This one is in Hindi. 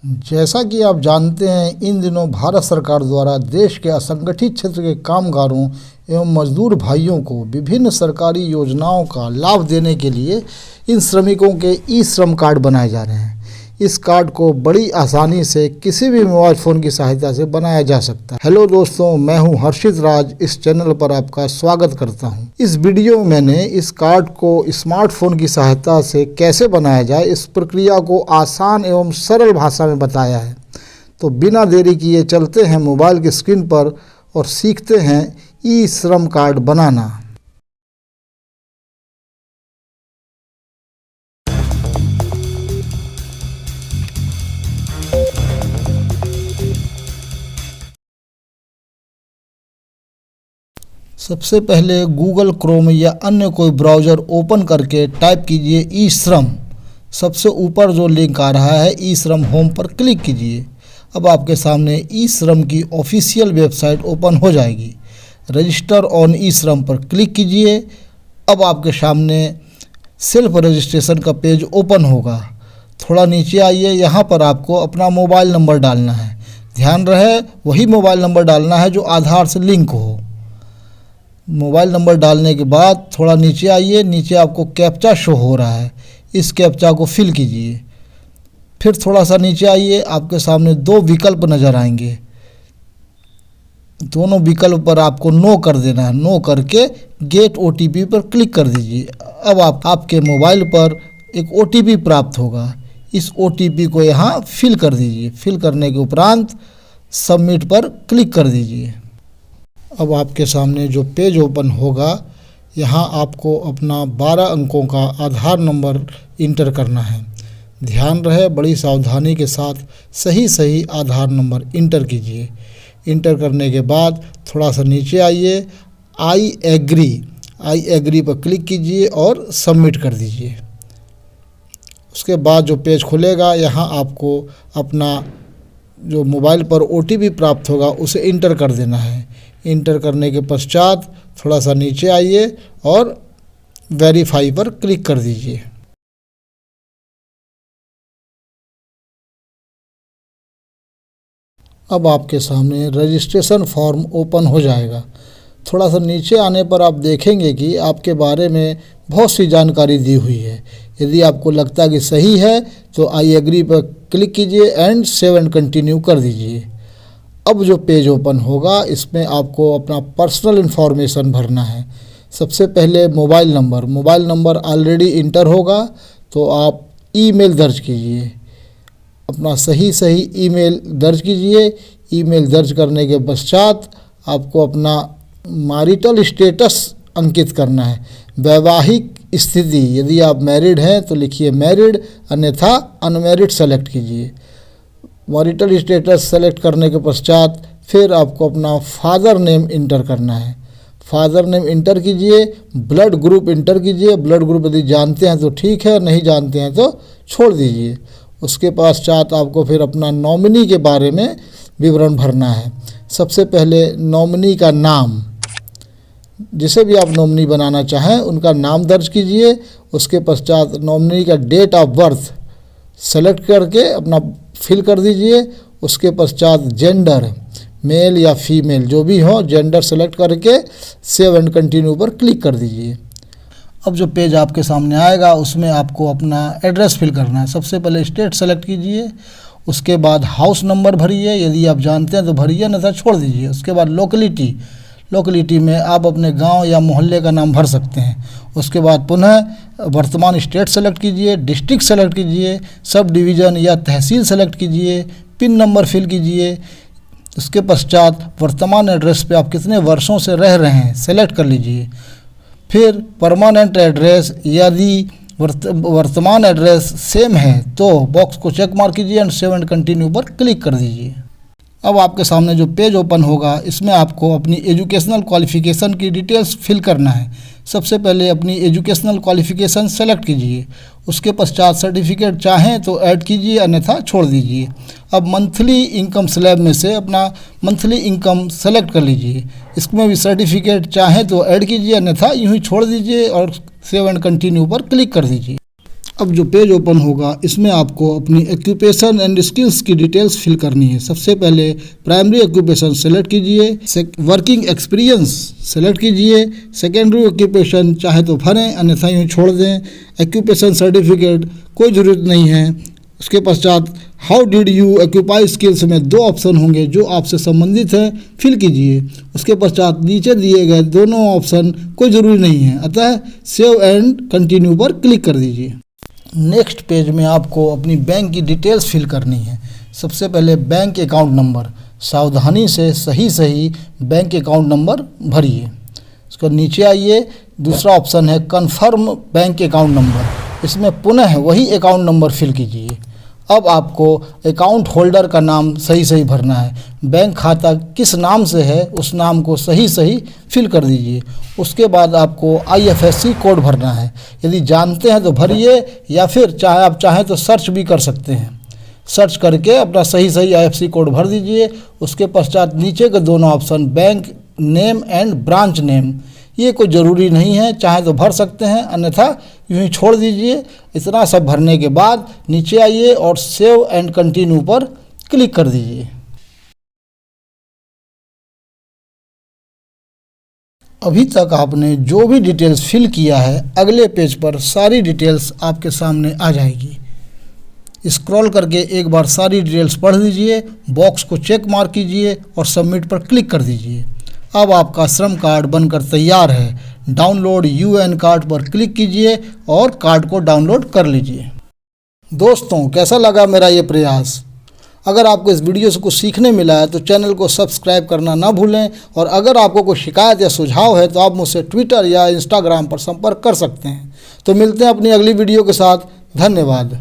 जैसा कि आप जानते हैं, इन दिनों भारत सरकार द्वारा देश के असंगठित क्षेत्र के कामगारों एवं मजदूर भाइयों को विभिन्न सरकारी योजनाओं का लाभ देने के लिए इन श्रमिकों के ई श्रम कार्ड बनाए जा रहे हैं। इस कार्ड को बड़ी आसानी से किसी भी मोबाइल फ़ोन की सहायता से बनाया जा सकता है। हेलो दोस्तों, मैं हूं हर्षित राज। इस चैनल पर आपका स्वागत करता हूं। इस वीडियो में मैंने इस कार्ड को स्मार्टफोन की सहायता से कैसे बनाया जाए, इस प्रक्रिया को आसान एवं सरल भाषा में बताया है। तो बिना देरी किए चलते हैं मोबाइल की स्क्रीन पर और सीखते हैं ई श्रम कार्ड बनाना। सबसे पहले गूगल क्रोम या अन्य कोई ब्राउज़र ओपन करके टाइप कीजिए ई श्रम। सबसे ऊपर जो लिंक आ रहा है ई श्रम होम पर क्लिक कीजिए। अब आपके सामने ई श्रम की ऑफिशियल वेबसाइट ओपन हो जाएगी। रजिस्टर ऑन ई श्रम पर क्लिक कीजिए। अब आपके सामने सेल्फ रजिस्ट्रेशन का पेज ओपन होगा। थोड़ा नीचे आइए, यहाँ पर आपको अपना मोबाइल नंबर डालना है। ध्यान रहे वही मोबाइल नंबर डालना है जो आधार से लिंक हो। मोबाइल नंबर डालने के बाद थोड़ा नीचे आइए, नीचे आपको कैप्चा शो हो रहा है, इस कैप्चा को फिल कीजिए। फिर थोड़ा सा नीचे आइए, आपके सामने दो विकल्प नज़र आएंगे। दोनों विकल्प पर आपको नो कर देना है। नो करके गेट ओटीपी पर क्लिक कर दीजिए। अब आपके मोबाइल पर एक ओटीपी प्राप्त होगा। इस ओटीपी को यहाँ फिल कर दीजिए। फिल करने के उपरांत सबमिट पर क्लिक कर दीजिए। अब आपके सामने जो पेज ओपन होगा, यहाँ आपको अपना 12 अंकों का आधार नंबर इंटर करना है। ध्यान रहे बड़ी सावधानी के साथ सही आधार नंबर इंटर कीजिए। इंटर करने के बाद थोड़ा सा नीचे आइए, आई एग्री पर क्लिक कीजिए और सबमिट कर दीजिए। उसके बाद जो पेज खुलेगा, यहाँ आपको अपना जो मोबाइल पर ओटीपी प्राप्त होगा उसे इंटर कर देना है। इंटर करने के पश्चात थोड़ा सा नीचे आइए और वेरीफाई पर क्लिक कर दीजिए। अब आपके सामने रजिस्ट्रेशन फॉर्म ओपन हो जाएगा। थोड़ा सा नीचे आने पर आप देखेंगे कि आपके बारे में बहुत सी जानकारी दी हुई है। यदि आपको लगता है कि सही है तो आई एग्री पर क्लिक कीजिए एंड सेव एंड कंटिन्यू कर दीजिए। अब जो पेज ओपन होगा, इसमें आपको अपना पर्सनल इन्फॉर्मेशन भरना है। सबसे पहले मोबाइल नंबर ऑलरेडी इंटर होगा, तो आप ईमेल दर्ज कीजिए। अपना सही ईमेल दर्ज कीजिए। ईमेल दर्ज करने के पश्चात आपको अपना मैरिटल स्टेटस अंकित करना है। वैवाहिक स्थिति, यदि आप मैरिड हैं तो लिखिए मैरिड, अन्यथा अनमैरिड सेलेक्ट कीजिए। मैरिटल स्टेटस सेलेक्ट करने के पश्चात फिर आपको अपना फादर नेम इंटर करना है। फादर नेम इंटर कीजिए। ब्लड ग्रुप इंटर कीजिए। ब्लड ग्रुप यदि जानते हैं तो ठीक है, नहीं जानते हैं तो छोड़ दीजिए। उसके पश्चात आपको फिर अपना नॉमिनी के बारे में विवरण भरना है। सबसे पहले नॉमिनी का नाम, जिसे भी आप नॉमिनी बनाना चाहें उनका नाम दर्ज कीजिए। उसके पश्चात नॉमिनी का डेट ऑफ बर्थ सेलेक्ट करके अपना फिल कर दीजिए। उसके पश्चात जेंडर, मेल या फीमेल जो भी हो, जेंडर सेलेक्ट करके सेव एंड कंटिन्यू पर क्लिक कर दीजिए। अब जो पेज आपके सामने आएगा उसमें आपको अपना एड्रेस फिल करना है। सबसे पहले स्टेट सेलेक्ट कीजिए। उसके बाद हाउस नंबर भरिए, यदि आप जानते हैं तो भरिए, अन्यथा छोड़ दीजिए। उसके बाद लोकेलिटी में आप अपने गांव या मोहल्ले का नाम भर सकते हैं। उसके बाद पुनः वर्तमान स्टेट सेलेक्ट कीजिए, डिस्ट्रिक्ट सेलेक्ट कीजिए, सब डिवीज़न या तहसील सेलेक्ट कीजिए, पिन नंबर फिल कीजिए। उसके पश्चात वर्तमान एड्रेस पे आप कितने वर्षों से रह रहे हैं सेलेक्ट कर लीजिए। फिर परमानेंट एड्रेस, यदि वर्तमान एड्रेस सेम है तो बॉक्स को चेक मार्क कीजिए एंड सेव एंड कंटिन्यू पर क्लिक कर दीजिए। अब आपके सामने जो पेज ओपन होगा, इसमें आपको अपनी एजुकेशनल क्वालिफ़िकेशन की डिटेल्स फिल करना है। सबसे पहले अपनी एजुकेशनल क्वालिफ़िकेशन सेलेक्ट कीजिए। उसके पश्चात सर्टिफिकेट चाहें तो ऐड कीजिए, अन्यथा छोड़ दीजिए। अब मंथली इनकम स्लैब में से अपना मंथली इनकम सेलेक्ट कर लीजिए। इसमें भी सर्टिफिकेट चाहें तो ऐड कीजिए, अन्यथा यूँ ही छोड़ दीजिए और सेव एंड कंटिन्यू पर क्लिक कर दीजिए। अब जो पेज ओपन होगा इसमें आपको अपनी ऑक्यूपेशन एंड स्किल्स की डिटेल्स फिल करनी है। सबसे पहले प्राइमरी ऑक्यूपेशन सेलेक्ट कीजिए, वर्किंग एक्सपीरियंस सेलेक्ट कीजिए, सेकेंडरी ऑक्यूपेशन चाहे तो भरें अन्यथा यूँ छोड़ दें, ऑक्यूपेशन सर्टिफिकेट कोई ज़रूरत नहीं है। उसके पश्चात how did you occupy skills में 2 ऑप्शन होंगे जो आपसे संबंधित है, फिल कीजिए। उसके पश्चात नीचे दिए गए दोनों ऑप्शन कोई ज़रूरी नहीं है, अतः सेव एंड कंटिन्यू पर क्लिक कर दीजिए। नेक्स्ट पेज में आपको अपनी बैंक की डिटेल्स फिल करनी है। सबसे पहले बैंक अकाउंट नंबर, सावधानी से सही बैंक अकाउंट नंबर भरिए। उसके नीचे आइए, दूसरा ऑप्शन है कन्फर्म बैंक अकाउंट नंबर, इसमें पुनः वही अकाउंट नंबर फिल कीजिए। अब आपको अकाउंट होल्डर का नाम सही भरना है, बैंक खाता किस नाम से है उस नाम को सही फिल कर दीजिए। उसके बाद आपको IFSC कोड भरना है, यदि जानते हैं तो भरिए या फिर आप चाहें तो सर्च भी कर सकते हैं। सर्च करके अपना सही IFSC कोड भर दीजिए। उसके पश्चात नीचे के दोनों option bank name and branch name, ये कोई ज़रूरी नहीं है, चाहे तो भर सकते हैं अन्यथा यूँ ही छोड़ दीजिए। इतना सब भरने के बाद नीचे आइए और सेव एंड कंटिन्यू पर क्लिक कर दीजिए। अभी तक आपने जो भी डिटेल्स फिल किया है अगले पेज पर सारी डिटेल्स आपके सामने आ जाएगी। स्क्रॉल करके एक बार सारी डिटेल्स पढ़ लीजिए, बॉक्स को चेक मार्क कीजिए और सबमिट पर क्लिक कर दीजिए। अब आपका श्रम कार्ड बनकर तैयार है। डाउनलोड UN कार्ड पर क्लिक कीजिए और कार्ड को डाउनलोड कर लीजिए। दोस्तों, कैसा लगा मेरा ये प्रयास? अगर आपको इस वीडियो से कुछ सीखने मिला है तो चैनल को सब्सक्राइब करना ना भूलें, और अगर आपको कोई शिकायत या सुझाव है तो आप मुझसे ट्विटर या इंस्टाग्राम पर संपर्क कर सकते हैं। तो मिलते हैं अपनी अगली वीडियो के साथ। धन्यवाद।